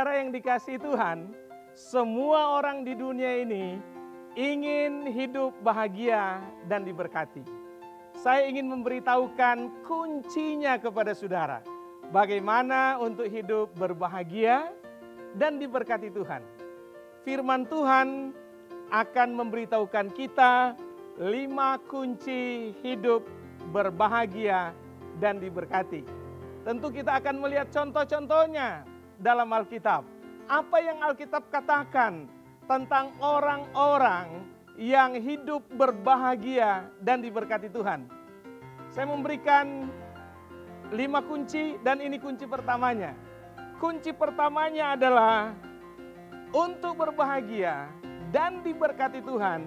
Saudara yang dikasihi Tuhan, semua orang di dunia ini ingin hidup bahagia dan diberkati. Saya ingin memberitahukan kuncinya kepada saudara. Bagaimana untuk hidup berbahagia dan diberkati Tuhan. Firman Tuhan akan memberitahukan kita 5 kunci hidup berbahagia dan diberkati. Tentu kita akan melihat contoh-contohnya dalam Alkitab. Apa yang Alkitab katakan tentang orang-orang yang hidup berbahagia dan diberkati Tuhan. Saya memberikan 5 kunci dan ini kunci pertamanya. Kunci pertamanya adalah untuk berbahagia dan diberkati Tuhan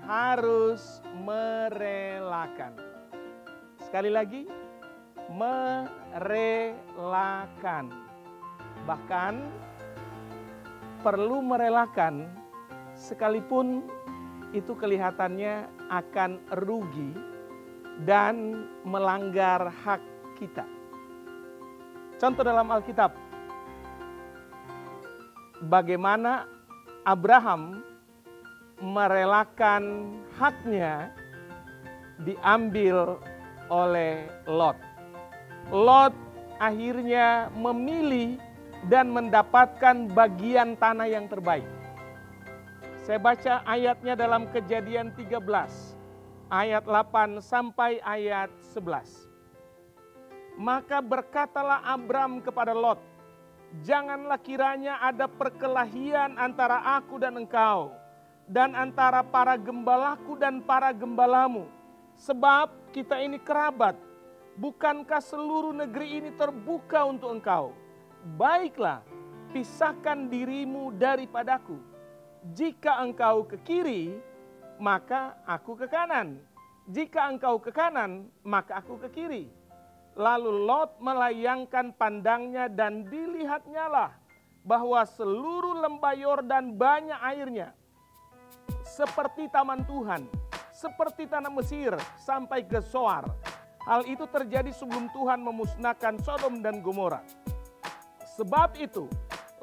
harus merelakan. Sekali lagi, merelakan. Bahkan perlu merelakan sekalipun itu kelihatannya akan rugi dan melanggar hak kita. Contoh dalam Alkitab, bagaimana Abraham merelakan haknya diambil oleh Lot. Lot akhirnya memilih dan mendapatkan bagian tanah yang terbaik. Saya baca ayatnya dalam Kejadian 13, ayat 8 sampai ayat 11. Maka berkatalah Abram kepada Lot, janganlah kiranya ada perkelahian antara aku dan engkau, dan antara para gembalaku dan para gembalamu, sebab kita ini kerabat. Bukankah seluruh negeri ini terbuka untuk engkau? Baiklah, pisahkan dirimu daripadaku. Jika engkau ke kiri, maka aku ke kanan. Jika engkau ke kanan, maka aku ke kiri. Lalu Lot melayangkan pandangnya dan dilihatnya lah bahwa seluruh lembah Yordan banyak airnya, seperti taman Tuhan, seperti tanah Mesir sampai ke Zoar. Hal itu terjadi sebelum Tuhan memusnahkan Sodom dan Gomora. Sebab itu,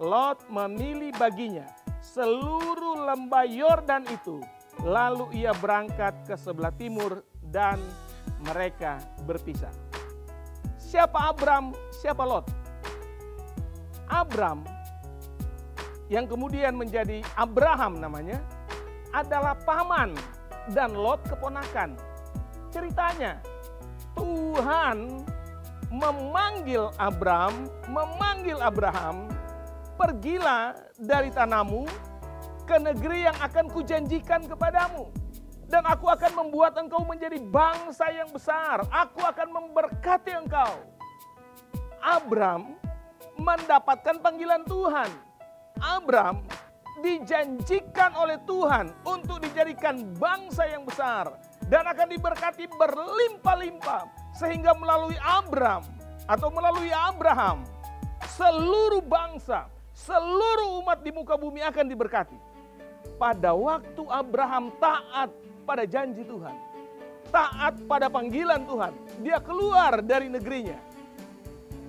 Lot memilih baginya seluruh lembah Yordan itu. Lalu ia berangkat ke sebelah timur dan mereka berpisah. Siapa Abram, siapa Lot? Abram, yang kemudian menjadi Abraham namanya, adalah paman dan Lot keponakan. Ceritanya, Tuhan memanggil Abraham, pergilah dari tanahmu ke negeri yang akan kujanjikan kepadamu. Dan aku akan membuat engkau menjadi bangsa yang besar. Aku akan memberkati engkau. Abram mendapatkan panggilan Tuhan. Abram dijanjikan oleh Tuhan untuk dijadikan bangsa yang besar. Dan akan diberkati berlimpah-limpah. Sehingga melalui Abram atau melalui Abraham, seluruh bangsa, seluruh umat di muka bumi akan diberkati. Pada waktu Abraham taat pada janji Tuhan, taat pada panggilan Tuhan, dia keluar dari negerinya.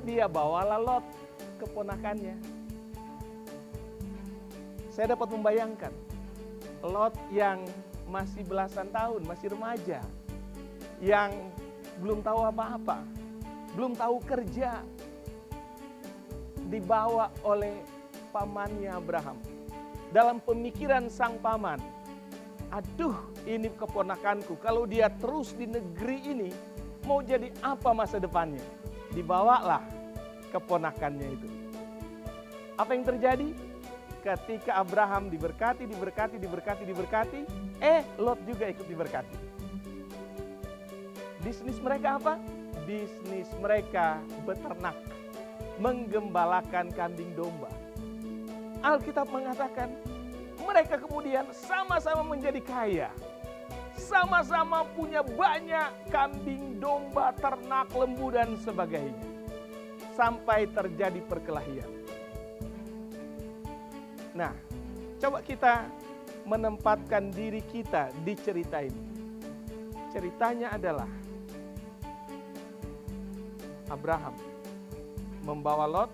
Dia bawalah Lot, keponakannya. Saya dapat membayangkan Lot yang masih belasan tahun, masih remaja, yang belum tahu apa-apa, belum tahu kerja, dibawa oleh pamannya Abraham. Dalam pemikiran sang paman, aduh ini keponakanku, kalau dia terus di negeri ini, mau jadi apa masa depannya? Dibawalah keponakannya itu. Apa yang terjadi? Ketika Abraham diberkati, Lot juga ikut diberkati. Bisnis mereka apa? Bisnis mereka beternak, menggembalakan kambing domba. Alkitab mengatakan mereka kemudian sama-sama menjadi kaya. Sama-sama punya banyak kambing, domba, ternak, lembu dan sebagainya. Sampai terjadi perkelahian. Nah, coba kita menempatkan diri kita di cerita ini. Ceritanya adalah Abraham membawa Lot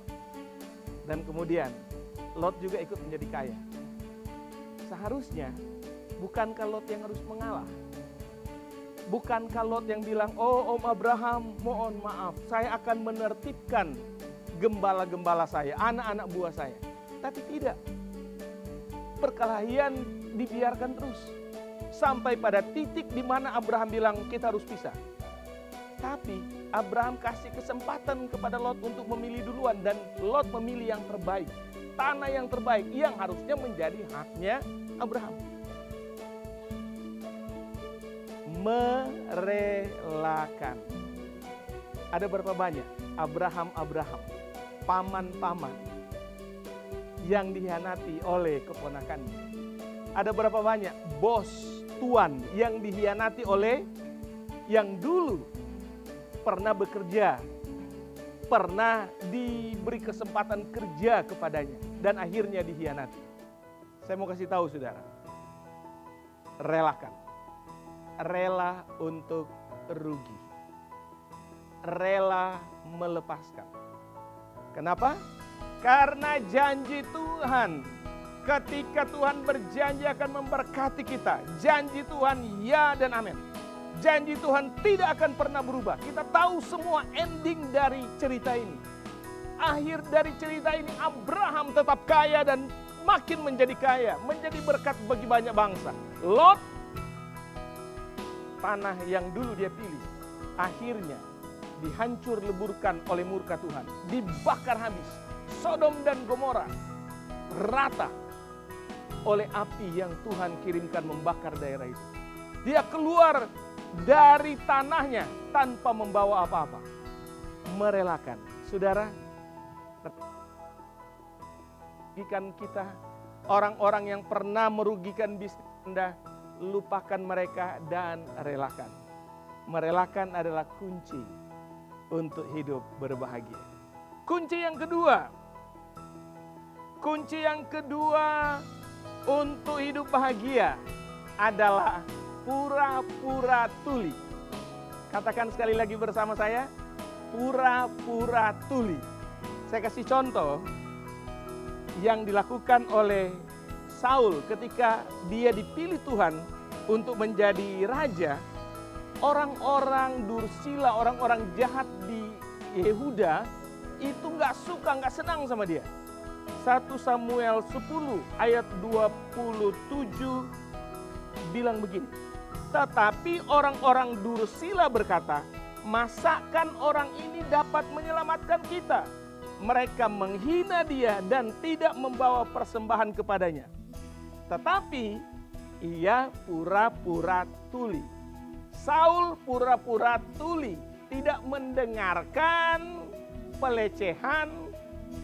dan kemudian Lot juga ikut menjadi kaya. Seharusnya bukankah Lot yang harus mengalah? Bukankah Lot yang bilang, oh Om Abraham mohon maaf, saya akan menertibkan gembala-gembala saya, anak-anak buah saya. Tapi tidak. Perkelahian dibiarkan terus. Sampai pada titik di mana Abraham bilang kita harus pisah. Tapi Abraham kasih kesempatan kepada Lot untuk memilih duluan. Dan Lot memilih yang terbaik. Tanah yang terbaik yang harusnya menjadi haknya Abraham. Merelakan. Ada berapa banyak Abraham, paman-paman yang dikhianati oleh keponakannya. Ada berapa banyak bos, tuan yang dikhianati oleh yang dulu pernah bekerja, pernah diberi kesempatan kerja kepadanya, dan akhirnya dikhianati. Saya mau kasih tahu saudara, relakan. Rela untuk rugi. Rela melepaskan. Kenapa? Karena janji Tuhan, ketika Tuhan berjanji akan memberkati kita, janji Tuhan ya dan amin. Janji Tuhan tidak akan pernah berubah. Kita tahu semua ending dari cerita ini. Akhir dari cerita ini, Abraham tetap kaya dan makin menjadi kaya, menjadi berkat bagi banyak bangsa. Lot, tanah yang dulu dia pilih, akhirnya dihancur leburkan oleh murka Tuhan, dibakar habis. Sodom dan Gomora rata oleh api yang Tuhan kirimkan membakar daerah itu. Dia keluar dari tanahnya tanpa membawa apa-apa. Merelakan. Saudara, merugikan kita, orang-orang yang pernah merugikan bisnis Anda, lupakan mereka dan relakan. Merelakan adalah kunci untuk hidup berbahagia. Kunci yang kedua untuk hidup bahagia adalah pura-pura tuli. Katakan sekali lagi bersama saya, pura-pura tuli. Saya kasih contoh yang dilakukan oleh Saul ketika dia dipilih Tuhan untuk menjadi raja. Orang-orang Dursila, orang-orang jahat di Yehuda itu nggak suka, nggak senang sama dia. 1 Samuel 10 ayat 27 bilang begini. Tetapi orang-orang Dursila berkata, masakan orang ini dapat menyelamatkan kita? Mereka menghina dia dan tidak membawa persembahan kepadanya. Tetapi ia pura-pura tuli. Saul pura-pura tuli, tidak mendengarkan pelecehan,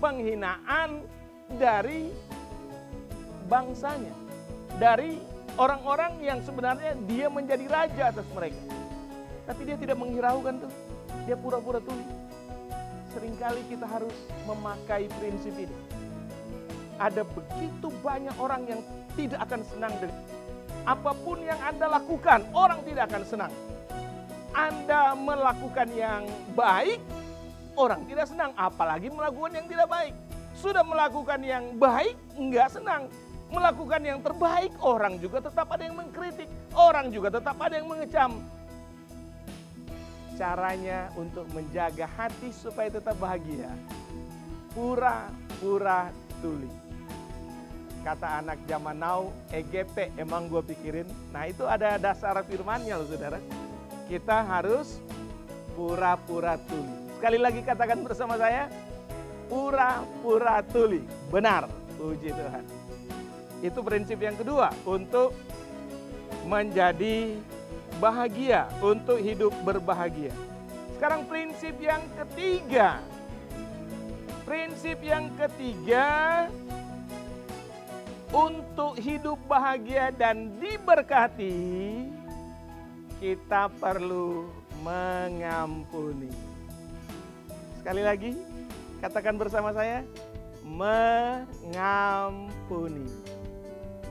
penghinaan dari bangsanya, dari orang-orang yang sebenarnya dia menjadi raja atas mereka. Tapi dia tidak menghiraukan tuh, dia pura-pura tuli. Seringkali kita harus memakai prinsip ini. Ada begitu banyak orang yang tidak akan senang dengan apapun yang Anda lakukan, orang tidak akan senang. Anda melakukan yang baik, orang tidak senang, apalagi melakukan yang tidak baik. Sudah melakukan yang baik, enggak senang. Melakukan yang terbaik, orang juga tetap ada yang mengkritik, orang juga tetap ada yang mengecam. Caranya untuk menjaga hati supaya tetap bahagia, pura-pura tuli. Kata anak zaman now, EGP emang gue pikirin. Nah itu ada dasar firmannya loh saudara. Kita harus pura-pura tuli. Sekali lagi katakan bersama saya, pura-pura tuli. Benar, puji Tuhan. Itu prinsip yang kedua untuk menjadi bahagia, untuk hidup berbahagia. Sekarang prinsip yang ketiga. Prinsip yang ketiga untuk hidup bahagia dan diberkati, kita perlu mengampuni. Sekali lagi, katakan bersama saya, mengampuni.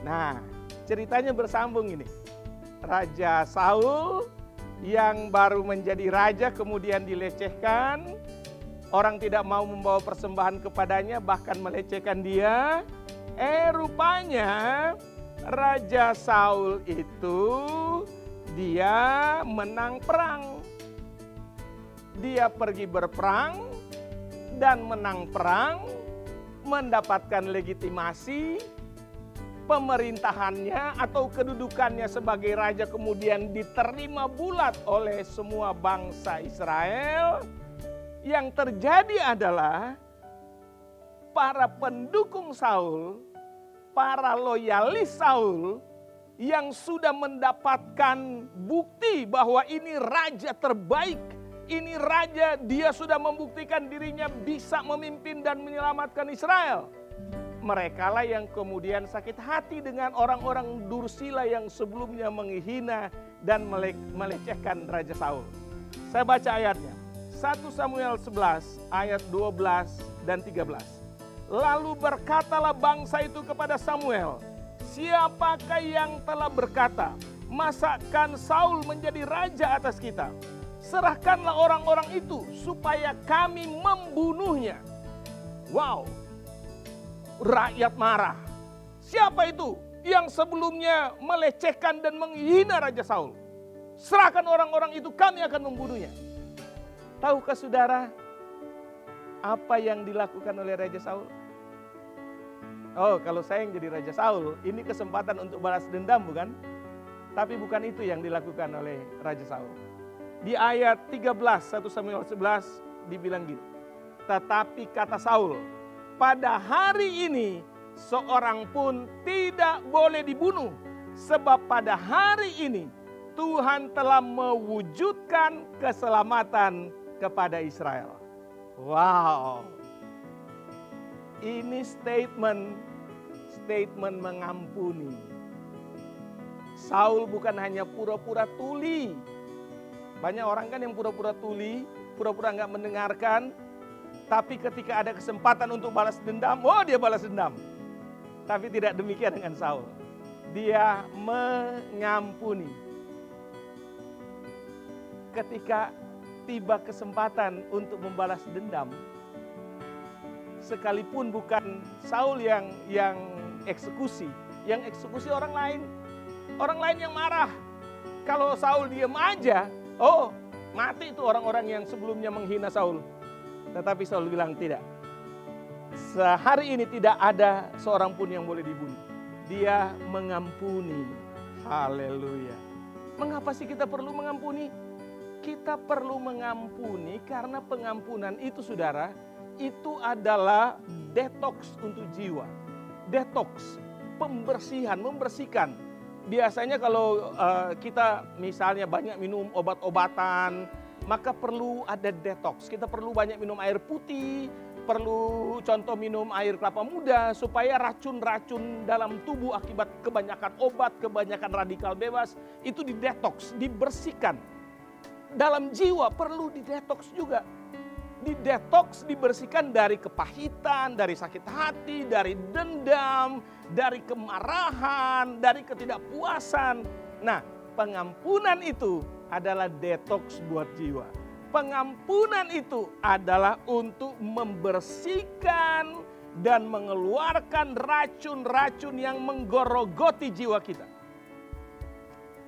Nah, ceritanya bersambung ini. Raja Saul yang baru menjadi raja kemudian dilecehkan, Orang tidak mau membawa persembahan kepadanya, bahkan melecehkan dia. Rupanya Raja Saul itu dia menang perang. Dia pergi berperang dan menang perang, mendapatkan legitimasi. Pemerintahannya atau kedudukannya sebagai raja kemudian diterima bulat oleh semua bangsa Israel. Yang terjadi adalah para pendukung Saul, para loyalis Saul yang sudah mendapatkan bukti bahwa ini raja terbaik, ini raja, dia sudah membuktikan dirinya bisa memimpin dan menyelamatkan Israel. Mereka lah yang kemudian sakit hati dengan orang-orang Dursila yang sebelumnya menghina dan melecehkan Raja Saul. Saya baca ayatnya. 1 Samuel 11 ayat 12 dan 13. Lalu berkatalah bangsa itu kepada Samuel, siapakah yang telah berkata, masakan Saul menjadi raja atas kita? Serahkanlah orang-orang itu supaya kami membunuhnya. Wow. Rakyat marah. Siapa itu yang sebelumnya melecehkan dan menghina Raja Saul? Serahkan orang-orang itu, kami akan membunuhnya. Tahukah saudara apa yang dilakukan oleh Raja Saul? Oh, kalau saya yang jadi Raja Saul, ini kesempatan untuk balas dendam, bukan? Tapi bukan itu yang dilakukan oleh Raja Saul. Di ayat 13, 1 Samuel 11 dibilang gini. Tetapi kata Saul, pada hari ini seorang pun tidak boleh dibunuh, sebab pada hari ini Tuhan telah mewujudkan keselamatan kepada Israel. Wow. Ini statement mengampuni. Saul bukan hanya pura-pura tuli. Banyak orang kan yang pura-pura tuli, pura-pura nggak mendengarkan. Tapi ketika ada kesempatan untuk balas dendam, dia balas dendam. Tapi tidak demikian dengan Saul. Dia mengampuni. Ketika tiba kesempatan untuk membalas dendam, sekalipun bukan Saul yang eksekusi, yang eksekusi orang lain. Orang lain yang marah. Kalau Saul diam aja, mati itu orang-orang yang sebelumnya menghina Saul. Tetapi Saul bilang tidak. Sehari ini tidak ada seorang pun yang boleh dibunuh. Dia mengampuni. Haleluya. Mengapa sih kita perlu mengampuni? Kita perlu mengampuni karena pengampunan itu, saudara, itu adalah detox untuk jiwa. Detox, pembersihan, membersihkan. Biasanya kalau kita misalnya banyak minum obat-obatan, maka perlu ada detox. Kita perlu banyak minum air putih, perlu contoh minum air kelapa muda supaya racun-racun dalam tubuh akibat kebanyakan obat, kebanyakan radikal bebas itu didetox, dibersihkan. Dalam jiwa perlu didetox juga. Didetox, dibersihkan dari kepahitan, dari sakit hati, dari dendam, dari kemarahan, dari ketidakpuasan. Nah, pengampunan itu adalah detox buat jiwa. Pengampunan itu adalah untuk membersihkan dan mengeluarkan racun-racun yang menggorogoti jiwa kita.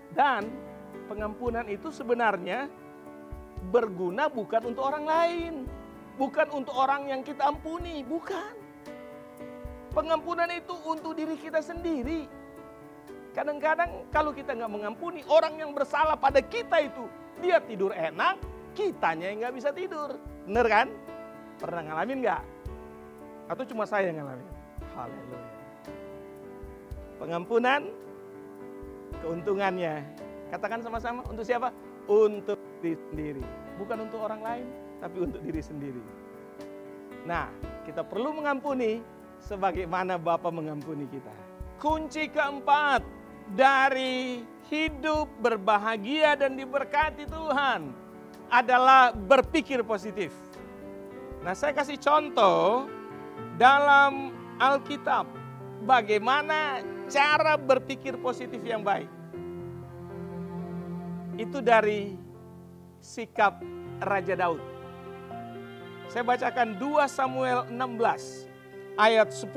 Dan pengampunan itu sebenarnya berguna bukan untuk orang lain. Bukan untuk orang yang kita ampuni, bukan. Pengampunan itu untuk diri kita sendiri. Kadang-kadang kalau kita nggak mengampuni, orang yang bersalah pada kita itu, dia tidur enak, kitanya yang nggak bisa tidur. Bener kan? Pernah ngalamin nggak? Atau cuma saya yang ngalamin? Haleluya. Pengampunan, keuntungannya. Katakan sama-sama, untuk siapa? Untuk diri sendiri. Bukan untuk orang lain, tapi untuk diri sendiri. Nah, kita perlu mengampuni sebagaimana Bapa mengampuni kita. Kunci keempat dari hidup berbahagia dan diberkati Tuhan adalah berpikir positif. Nah, saya kasih contoh dalam Alkitab bagaimana cara berpikir positif yang baik. Itu dari sikap Raja Daud. Saya bacakan 2 Samuel 16 ayat 10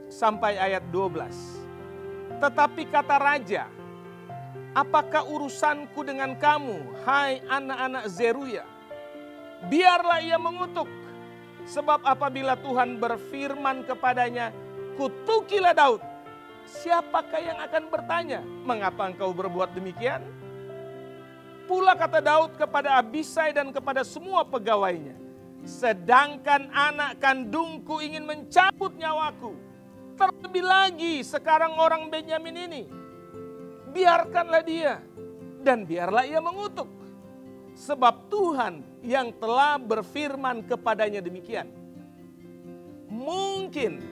sampai ayat 12. Tetapi kata raja, apakah urusanku dengan kamu, hai anak-anak Zeruya? Biarlah ia mengutuk, sebab apabila Tuhan berfirman kepadanya, kutukilah Daud, siapakah yang akan bertanya, mengapa engkau berbuat demikian? Pula kata Daud kepada Abisai dan kepada semua pegawainya, sedangkan anak kandungku ingin mencabut nyawaku, terlebih lagi sekarang orang Benyamin ini, biarkanlah dia dan biarlah ia mengutuk. Sebab Tuhan yang telah berfirman kepadanya demikian. Mungkin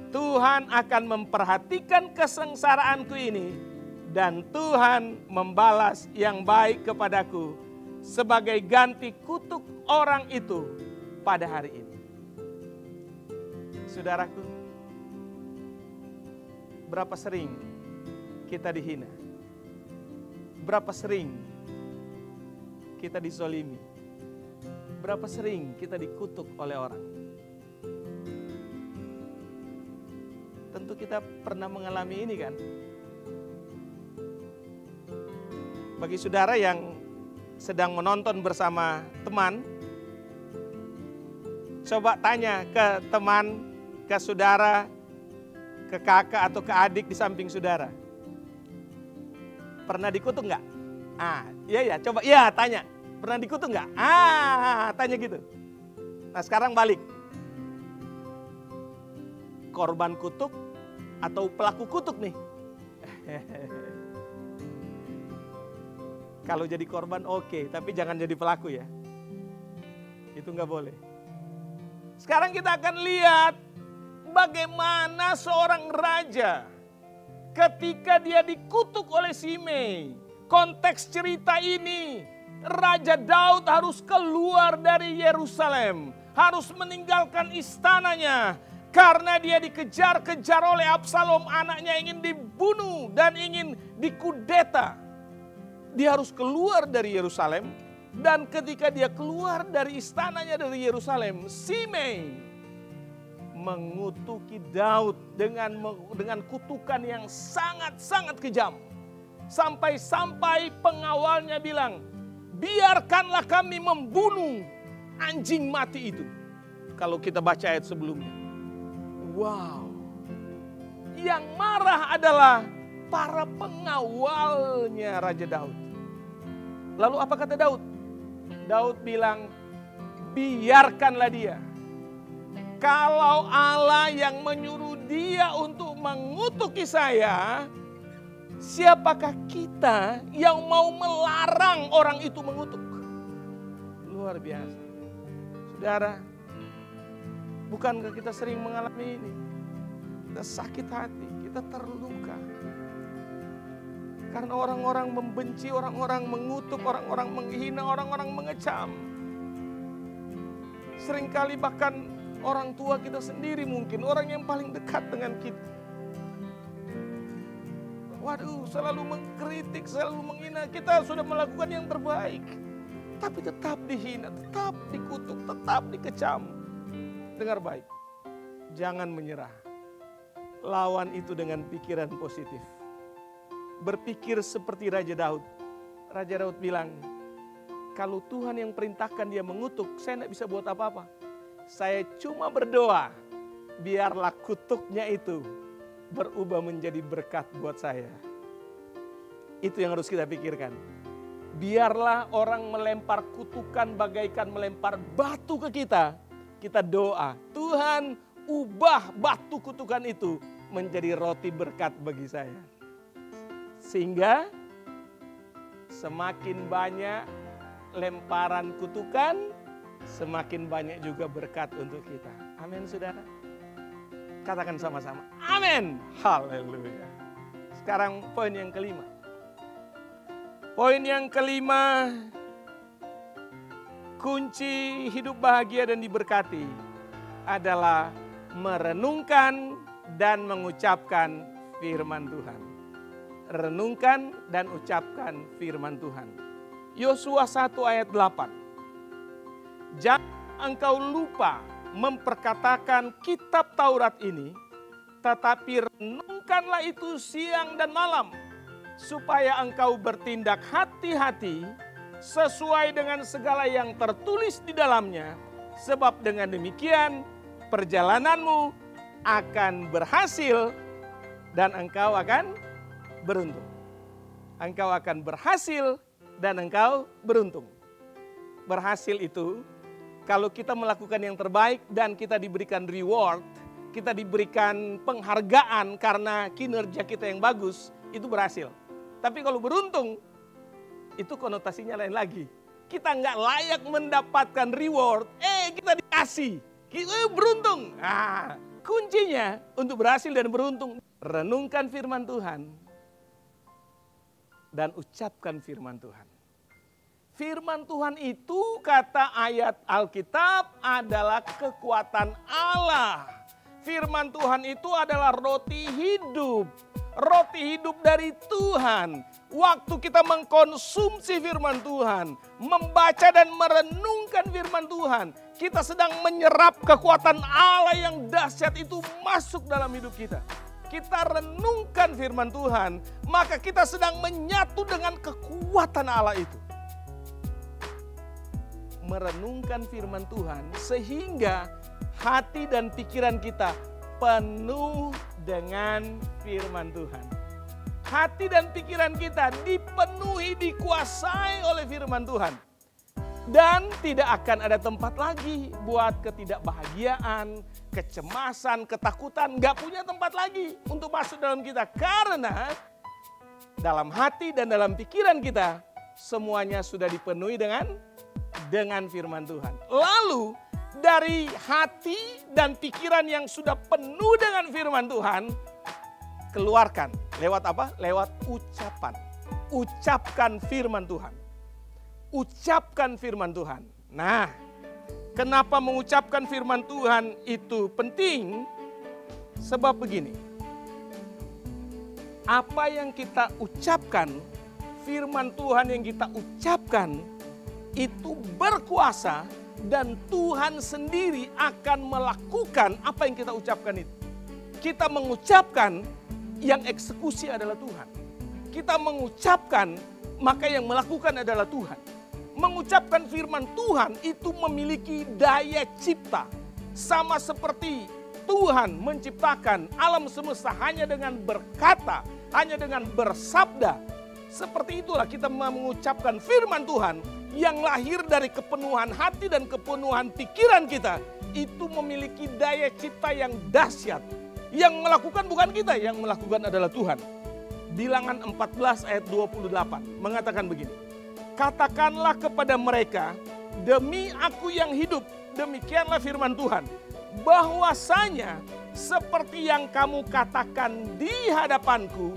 Tuhan akan memperhatikan kesengsaraanku ini dan Tuhan membalas yang baik kepadaku sebagai ganti kutuk orang itu pada hari ini. Saudaraku, berapa sering kita dihina? Berapa sering kita dizolimi? Berapa sering kita dikutuk oleh orang? Tentu kita pernah mengalami ini kan? Bagi saudara yang sedang menonton bersama teman, coba tanya ke teman, ke saudara, ke kakak atau ke adik di samping saudara. Pernah dikutuk nggak? Iya, coba tanya. Pernah dikutuk nggak? Tanya gitu. Nah sekarang balik. Korban kutuk atau pelaku kutuk nih? Kalau jadi korban oke, tapi jangan jadi pelaku ya. Itu nggak boleh. Sekarang kita akan lihat bagaimana seorang raja ketika dia dikutuk oleh Simei. Konteks cerita ini, Raja Daud harus keluar dari Yerusalem, harus meninggalkan istananya karena dia dikejar-kejar oleh Absalom, anaknya ingin dibunuh dan ingin dikudeta. Dia harus keluar dari Yerusalem, dan ketika dia keluar dari istananya dari Yerusalem, Simei mengutuki Daud dengan kutukan yang sangat-sangat kejam. Sampai-sampai pengawalnya bilang, biarkanlah kami membunuh anjing mati itu. Kalau kita baca ayat sebelumnya. Wow. Yang marah adalah para pengawalnya Raja Daud. Lalu apa kata Daud? Daud bilang, biarkanlah dia. Kalau Allah yang menyuruh dia untuk mengutuki saya, siapakah kita yang mau melarang orang itu mengutuk? Luar biasa. Saudara, bukankah kita sering mengalami ini? Kita sakit hati, kita terluka. Karena orang-orang membenci, orang-orang mengutuk, orang-orang menghina, orang-orang mengecam. Seringkali bahkan orang tua kita sendiri mungkin, orang yang paling dekat dengan kita. Waduh, selalu mengkritik, selalu menghina. Kita sudah melakukan yang terbaik, tapi tetap dihina, tetap dikutuk, tetap dikecam. Dengar baik, jangan menyerah. Lawan itu dengan pikiran positif. Berpikir seperti Raja Daud. Raja Daud bilang, kalau Tuhan yang perintahkan dia mengutuk, saya tidak bisa buat apa-apa. Saya cuma berdoa, biarlah kutuknya itu berubah menjadi berkat buat saya. Itu yang harus kita pikirkan. Biarlah orang melempar kutukan bagaikan melempar batu ke kita. Kita doa, Tuhan ubah batu kutukan itu menjadi roti berkat bagi saya. Sehingga semakin banyak lemparan kutukan, semakin banyak juga berkat untuk kita. Amin saudara. Katakan sama-sama, amin. Haleluya. Sekarang poin yang kelima. Poin yang kelima, kunci hidup bahagia dan diberkati adalah merenungkan dan mengucapkan firman Tuhan. Renungkan dan ucapkan firman Tuhan. Yosua 1 ayat 8. Jangan engkau lupa memperkatakan kitab Taurat ini, tetapi renungkanlah itu siang dan malam, supaya engkau bertindak hati-hati sesuai dengan segala yang tertulis di dalamnya, sebab dengan demikian perjalananmu akan berhasil dan engkau akan beruntung. Engkau akan berhasil dan engkau beruntung. Berhasil itu kalau kita melakukan yang terbaik dan kita diberikan reward, kita diberikan penghargaan karena kinerja kita yang bagus, itu berhasil. Tapi kalau beruntung, itu konotasinya lain lagi. Kita nggak layak mendapatkan reward, kita dikasih, kita beruntung. Nah, kuncinya untuk berhasil dan beruntung, renungkan firman Tuhan dan ucapkan firman Tuhan. Firman Tuhan itu, kata ayat Alkitab, adalah kekuatan Allah. Firman Tuhan itu adalah roti hidup. Roti hidup dari Tuhan. Waktu kita mengkonsumsi firman Tuhan, membaca dan merenungkan firman Tuhan, kita sedang menyerap kekuatan Allah yang dahsyat itu masuk dalam hidup kita. Kita renungkan firman Tuhan, maka kita sedang menyatu dengan kekuatan Allah itu. Merenungkan firman Tuhan sehingga hati dan pikiran kita penuh dengan firman Tuhan. Hati dan pikiran kita dipenuhi, dikuasai oleh firman Tuhan. Dan tidak akan ada tempat lagi buat ketidakbahagiaan, kecemasan, ketakutan. Gak punya tempat lagi untuk masuk dalam kita. Karena dalam hati dan dalam pikiran kita semuanya sudah dipenuhi dengan firman Tuhan. Lalu dari hati dan pikiran yang sudah penuh dengan firman Tuhan, keluarkan. Lewat apa? Lewat ucapan. Ucapkan firman Tuhan. Ucapkan firman Tuhan. Nah, kenapa mengucapkan firman Tuhan itu penting? Sebab begini. Apa yang kita ucapkan, firman Tuhan yang kita ucapkan itu berkuasa dan Tuhan sendiri akan melakukan apa yang kita ucapkan itu. Kita mengucapkan, yang eksekusi adalah Tuhan. Kita mengucapkan, maka yang melakukan adalah Tuhan. Mengucapkan firman Tuhan itu memiliki daya cipta. Sama seperti Tuhan menciptakan alam semesta hanya dengan berkata, hanya dengan bersabda. Seperti itulah kita mengucapkan firman Tuhan yang lahir dari kepenuhan hati dan kepenuhan pikiran kita. Itu memiliki daya cipta yang dahsyat. Yang melakukan bukan kita, yang melakukan adalah Tuhan. Bilangan 14 ayat 28 mengatakan begini. Katakanlah kepada mereka, demi aku yang hidup, demikianlah firman Tuhan. Bahwasanya seperti yang kamu katakan di hadapanku,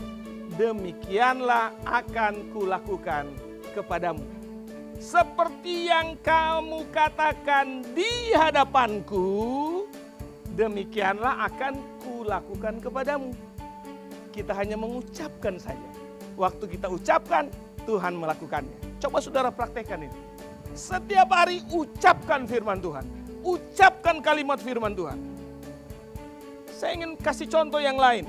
demikianlah akan kulakukan kepadamu. Seperti yang kamu katakan di hadapanku, demikianlah akan kulakukan kepadamu. Kita hanya mengucapkan saja. Waktu kita ucapkan, Tuhan melakukannya. Coba saudara praktekkan ini. Setiap hari ucapkan firman Tuhan. Ucapkan kalimat firman Tuhan. Saya ingin kasih contoh yang lain.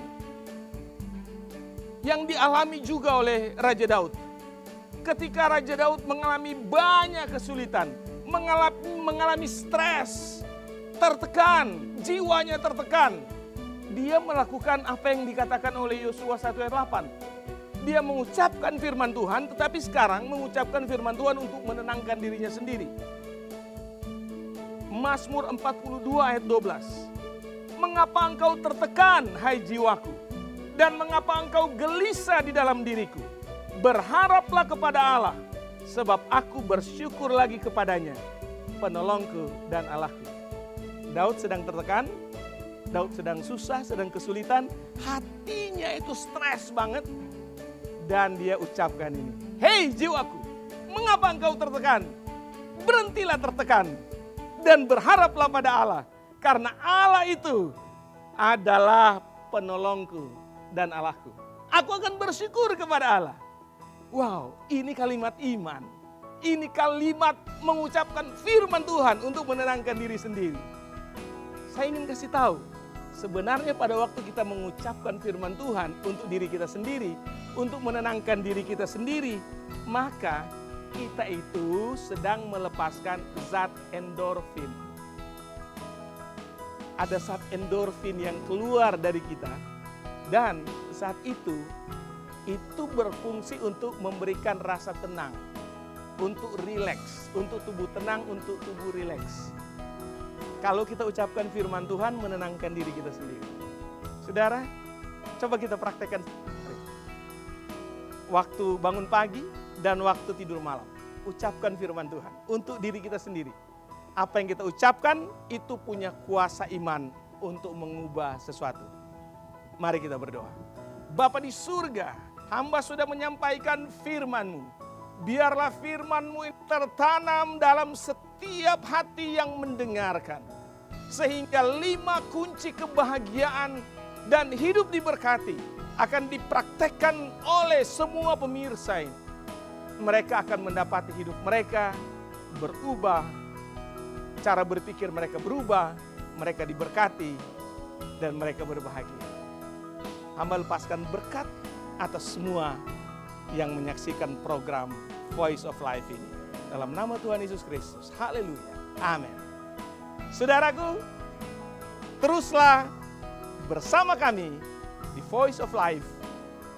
Yang dialami juga oleh Raja Daud. Ketika Raja Daud mengalami banyak kesulitan. Mengalami stres. Tertekan. Jiwanya tertekan. Dia melakukan apa yang dikatakan oleh Yosua 1 ayat 8. Dia mengucapkan firman Tuhan, tetapi sekarang mengucapkan firman Tuhan untuk menenangkan dirinya sendiri. Mazmur 42 ayat 12. Mengapa engkau tertekan, hai jiwaku? Dan mengapa engkau gelisah di dalam diriku? Berharaplah kepada Allah, sebab aku bersyukur lagi kepadanya, penolongku dan Allahku. Daud sedang tertekan, Daud sedang susah, sedang kesulitan, hatinya itu stres banget. Dan dia ucapkan ini, hei jiwaku, mengapa engkau tertekan? Berhentilah tertekan dan berharaplah pada Allah. Karena Allah itu adalah penolongku dan Allahku. Aku akan bersyukur kepada Allah. Wow, ini kalimat iman. Ini kalimat mengucapkan firman Tuhan untuk menenangkan diri sendiri. Saya ingin kasih tahu, sebenarnya pada waktu kita mengucapkan firman Tuhan untuk diri kita sendiri, untuk menenangkan diri kita sendiri, maka kita itu sedang melepaskan zat endorfin. Ada zat endorfin yang keluar dari kita, dan zat itu berfungsi untuk memberikan rasa tenang, untuk rileks, untuk tubuh tenang, untuk tubuh rileks. Kalau kita ucapkan firman Tuhan, menenangkan diri kita sendiri. Saudara, coba kita praktekkan waktu bangun pagi dan waktu tidur malam. Ucapkan firman Tuhan untuk diri kita sendiri. Apa yang kita ucapkan itu punya kuasa iman untuk mengubah sesuatu. Mari kita berdoa. Bapa di surga, hamba sudah menyampaikan firman-Mu. Biarlah firman-Mu tertanam dalam setiap hati yang mendengarkan. Sehingga 5 kunci kebahagiaan dan hidup diberkati akan dipraktekkan oleh semua pemirsa ini. Mereka akan mendapati hidup mereka berubah, cara berpikir mereka berubah, mereka diberkati, dan mereka berbahagia. Hamba lepaskan berkat atas semua yang menyaksikan program Voice of Life ini. Dalam nama Tuhan Yesus Kristus. Haleluya. Amin. Saudaraku, teruslah bersama kami di Voice of Life.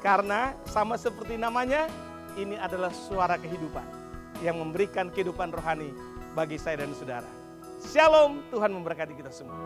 Karena sama seperti namanya, ini adalah suara kehidupan yang memberikan kehidupan rohani bagi saya dan saudara. Shalom, Tuhan memberkati kita semua.